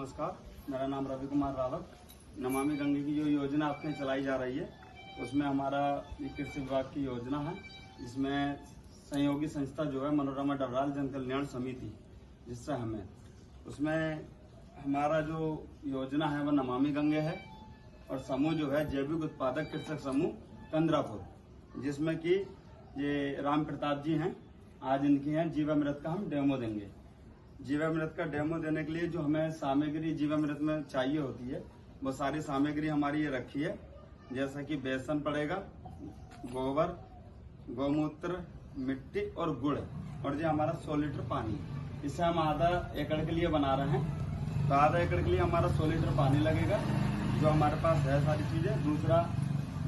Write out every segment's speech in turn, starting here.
नमस्कार, मेरा नाम रवि कुमार रावत। नमामि गंगे की जो योजना आपके चलाई जा रही है उसमें हमारा कृषि विभाग की योजना है। इसमें सहयोगी संस्था जो है मनोरमा डबराल जन कल्याण समिति, जिससे हमें उसमें हमारा जो योजना है वह नमामि गंगे है और समूह जो है जैविक उत्पादक कृषक समूह कंद्रापुर, जिसमें कि ये राम प्रताप जी हैं। आज इनकी है जीवामृत का हम डेमो देंगे। जीवामृत का डेमो देने के लिए जो हमें सामग्री जीवामृत में चाहिए होती है वो सारी सामग्री हमारी ये रखी है। जैसा कि बेसन पड़ेगा, गोबर, गौमूत्र, मिट्टी और गुड़, और जो हमारा 100 लीटर पानी। इसे हम आधा एकड़ के लिए बना रहे हैं, तो आधा एकड़ के लिए हमारा 100 लीटर पानी लगेगा, जो हमारे पास है सारी चीजें। दूसरा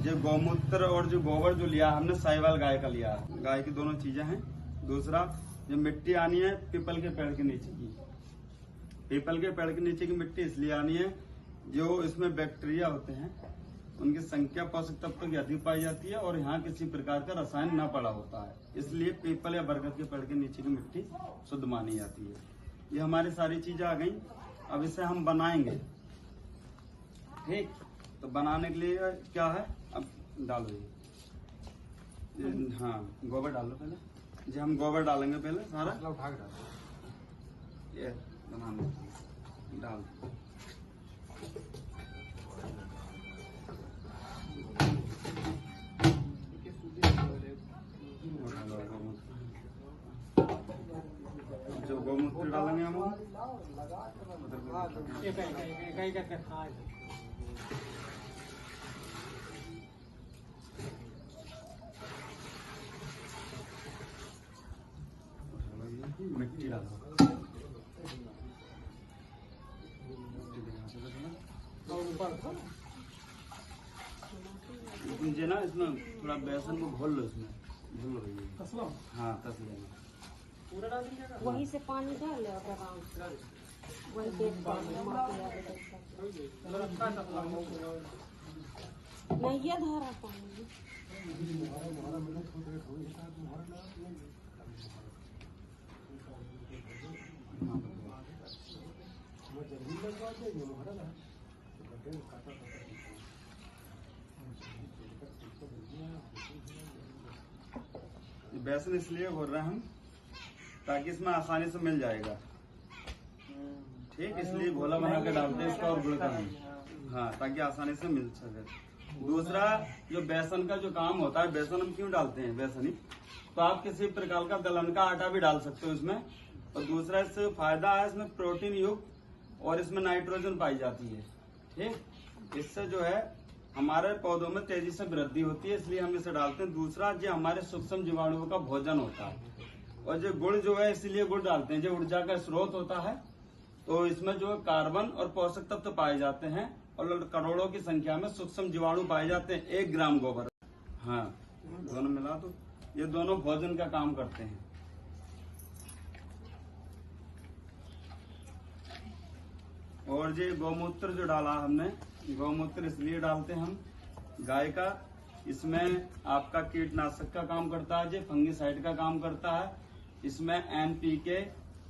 जो गौमूत्र और जो गोबर जो लिया हमने साहिवाल गाय का लिया, गाय की दोनों चीजें हैं। दूसरा जो मिट्टी आनी है पीपल के पेड़ के नीचे की, पीपल के पेड़ के नीचे की मिट्टी इसलिए आनी है जो इसमें बैक्टीरिया होते हैं उनकी संख्या पोषक तत्वों की अधिक पाई जाती है और यहाँ किसी प्रकार का रसायन न पड़ा होता है, इसलिए पीपल या बरगद के पेड़ के नीचे की मिट्टी शुद्ध मानी जाती है। ये हमारी सारी चीजें आ गई। अब इसे हम बनाएंगे, ठीक। तो बनाने के लिए क्या है, अब डालो ये, हाँ गोबर डालो पहले जी। हम गोबर डालेंगे पहले सारा, ये बनाने डाल जो गौमूत्र डालेंगे हम मिट्टी डालो। मुझे ना इसमें थोड़ा बेसन को घोल लो, इसमें घोल लो भैया। हाँ तस लेना, वहीं से पानी डाल वही नहीं ये धारा पानी बेसन इसलिए घोल रहे हैं हम ताकि इसमें आसानी से मिल जाएगा, ठीक। इसलिए घोला बना के डालते हैं इसका और गुड़ का नहीं, हाँ, ताकि आसानी से मिल सके। दूसरा जो बेसन का जो काम होता है, बेसन हम क्यों डालते हैं, बेसन ही तो आप किसी प्रकार का दलहन का आटा भी डाल सकते हो इसमें। और दूसरा इससे फायदा है, इसमें प्रोटीन युक्त और इसमें नाइट्रोजन पाई जाती है, ठीक। इससे जो है हमारे पौधों में तेजी से वृद्धि होती है, इसलिए हम इसे डालते हैं। दूसरा जो हमारे सूक्ष्म जीवाणुओं का भोजन होता है, और जो गुड़ जो है इसलिए गुड़ डालते हैं, जो ऊर्जा का स्रोत होता है। तो इसमें जो कार्बन और पोषक तत्व पाए जाते हैं और करोड़ों की संख्या में सूक्ष्म जीवाणु पाए जाते हैं 1 ग्राम गोबर। हाँ, दोनों मिला दो, ये दोनों भोजन का काम करते हैं। और जो गौमूत्र जो डाला हमने, गौमूत्र इसलिए डालते हैं हम गाय का, इसमें आपका कीटनाशक का काम करता है, जो फंगिसाइड का काम करता है। इसमें NPK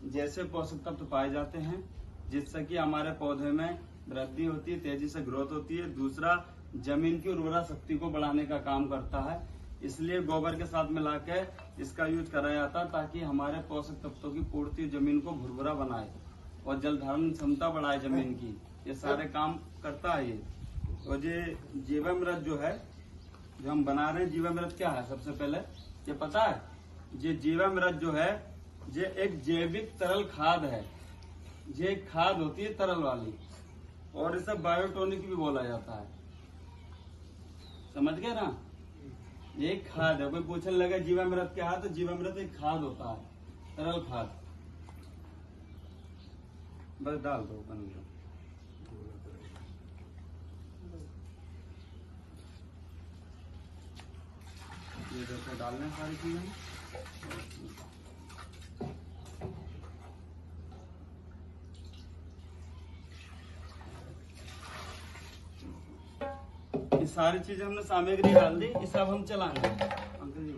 जैसे पोषक तत्व पाए जाते हैं, जिससे कि हमारे पौधे में वृद्धि होती है, तेजी से ग्रोथ होती है। दूसरा जमीन की उर्वरा शक्ति को बढ़ाने का काम करता है, इसलिए गोबर के साथ मिला के इसका यूज करा जाता है, ताकि हमारे पोषक तत्वों की पूर्ति जमीन को भुरभुरा बनाए और जल धारण क्षमता बढ़ाए जमीन की। ये सारे काम करता है ये। और ये जीवामृत जो है जो हम बना रहे हैं, जीवामृत क्या है सबसे पहले ये पता है? ये जीवामृत जो है ये एक जैविक तरल खाद है। ये एक खाद होती है तरल वाली, और इसे बायोटॉनिक भी बोला जाता है, समझ गए ना। ये एक खाद है। कोई पूछने लगा जीवामृत क्या है, तो जीवामृत एक खाद होता है, तरल खाद। बस डाल दो, बन गया। ये जैसे डालने सारी चीजें, ये सारी चीजें हमने सामग्री डाल दी। इसे अब हम चलाएंगे। अंकल जी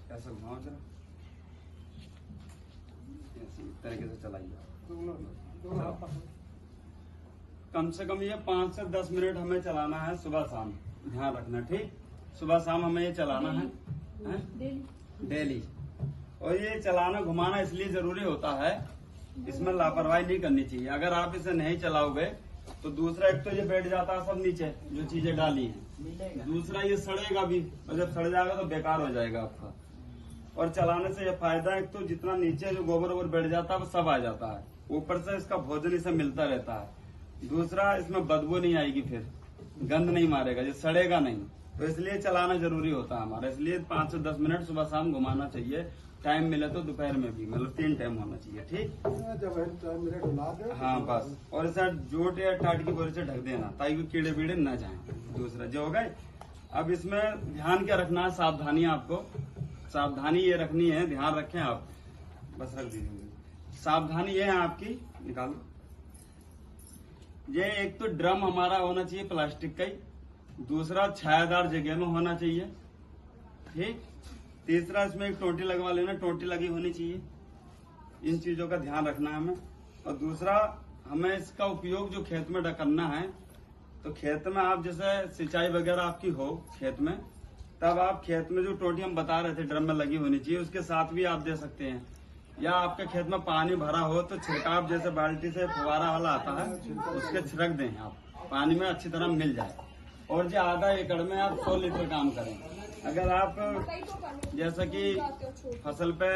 कैसे घुमाओ, चला इस तरीके से चलाइए। कम से कम ये 5 से 10 मिनट हमें चलाना है सुबह शाम, ध्यान रखना। ठीक, सुबह शाम हमें ये चलाना है डेली। और ये चलाना घुमाना इसलिए जरूरी होता है, इसमें लापरवाही नहीं करनी चाहिए। अगर आप इसे नहीं चलाओगे तो दूसरा, एक तो ये बैठ जाता है सब नीचे जो चीजें डाली हैं, दूसरा ये सड़ेगा भी, और जब सड़ जाएगा तो बेकार हो जाएगा आपका। और चलाने से ये फायदा है, एक तो जितना नीचे जो गोबर वोबर बैठ जाता है वो सब आ जाता है, ऊपर से इसका भोजन इसे मिलता रहता है। दूसरा, इसमें बदबू नहीं आएगी, फिर गंद नहीं मारेगा, ये सड़ेगा नहीं। तो इसलिए चलाना जरूरी होता है हमारा। इसलिए 5 से 10 मिनट सुबह शाम घुमाना चाहिए। टाइम मिले तो दोपहर में भी, मतलब 3 टाइम होना चाहिए। ठीक, हाँ बस। और इसे जोट या टाट की बोरी से ढक देना ताकि कीड़े बीड़े न जाएं। दूसरा जो हो गए, अब इसमें ध्यान क्या रखना है, सावधानी आपको, सावधानी ये रखनी है, ध्यान रखें आप, बस रख दीजिए। सावधानी ये है आपकी, निकालो। ये एक तो ड्रम हमारा होना चाहिए प्लास्टिक का ही, दूसरा छायादार जगह में होना चाहिए। ठीक, तीसरा इसमें एक टोटी लगवा लेना, टोटी लगी होनी चाहिए। इन चीजों का ध्यान रखना है हमें। और दूसरा, हमें इसका उपयोग जो खेत में करना है, तो खेत में आप जैसे सिंचाई वगैरह आपकी हो खेत में, तब आप खेत में जो टोटी हम बता रहे थे ड्रम में लगी होनी चाहिए, उसके साथ भी आप दे सकते हैं। या आपके खेत में पानी भरा हो तो छिड़काव जैसे बाल्टी से फुवारा वाला आता है, उसके छिड़क दें आप, पानी में अच्छी तरह मिल जाए। और जो आधा एकड़ में आप 100 लीटर काम करें। अगर आप जैसा कि फसल पे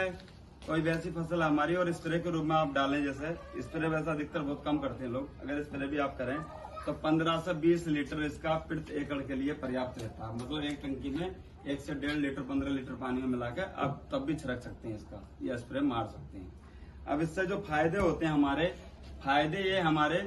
कोई वैसी फसल हमारी और स्प्रे के रूप में आप डालें, जैसे स्प्रे वैसा अधिकतर बहुत कम करते हैं लोग, अगर स्प्रे भी आप करें तो 15 से 20 लीटर इसका प्रति एकड़ के लिए पर्याप्त रहता है। मतलब एक टंकी में 1 से 1.5 लीटर 15 लीटर पानी में मिलाकर आप तब भी छिड़क सकते हैं इसका, या स्प्रे मार सकते हैं। अब इससे जो फायदे होते हैं हमारे, फायदे ये हमारे,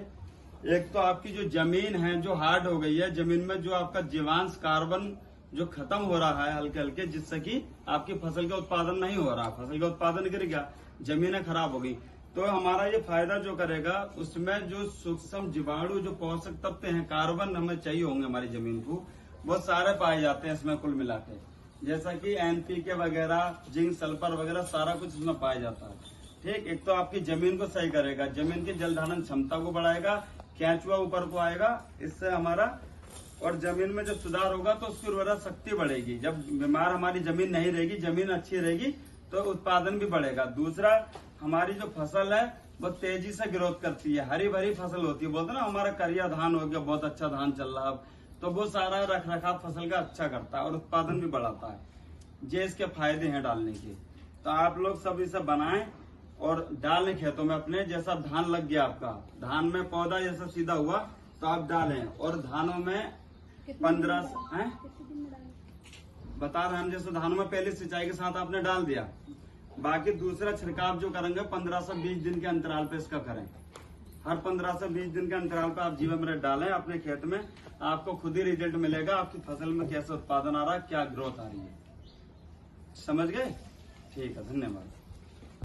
एक तो आपकी जो जमीन है जो हार्ड हो गई है, जमीन में जो आपका जीवांश कार्बन जो खत्म हो रहा है हल्के हल्के, जिससे कि आपकी फसल का उत्पादन नहीं हो रहा, फसल का उत्पादन गिर गया, जमीनें खराब हो गई। तो हमारा ये फायदा जो करेगा, उसमें जो सूक्ष्म जीवाणु जो पोषक तत्व हैं, कार्बन हमें चाहिए होंगे हमारी जमीन को, वो सारे पाए जाते हैं इसमें कुल मिला के। जैसा कि NPK वगैरह, जिंक, सल्फर वगैरह सारा कुछ इसमें पाया जाता है। ठीक, एक तो आपकी जमीन को सही करेगा, जमीन की जल धारण क्षमता को बढ़ाएगा, केंचुआ ऊपर को आएगा, इससे हमारा, और जमीन में जब सुधार होगा तो उसकी उर्वरक शक्ति बढ़ेगी। जब बीमार हमारी जमीन नहीं रहेगी, जमीन अच्छी रहेगी, तो उत्पादन भी बढ़ेगा। दूसरा, हमारी जो फसल है वो तेजी से ग्रोथ करती है, हरी भरी फसल होती है। बोलते ना हमारा करिया धान हो गया, बहुत अच्छा धान चल रहा है, तो वो सारा रख रखाव फसल का अच्छा करता है और उत्पादन भी बढ़ाता है। ये इसके फायदे हैं डालने के। तो आप लोग सब इसे बनाएं और डालें खेतों में अपने। जैसा धान लग गया आपका, धान में पौधा जैसा सीधा हुआ तो आप डालें। और धानों में 15 बता रहे हैं, जैसे धानों में पहले सिंचाई के साथ आपने डाल दिया, बाकी दूसरा छिड़काव जो करेंगे 15 से 20 दिन के अंतराल पे इसका करें। हर 15 से 20 दिन के अंतराल पे आप जीवामृत डालें अपने खेत में, आपको खुद ही रिजल्ट मिलेगा आपकी फसल में कैसे उत्पादन आ रहा है, क्या ग्रोथ आ रही है। समझ गए? ठीक है, धन्यवाद।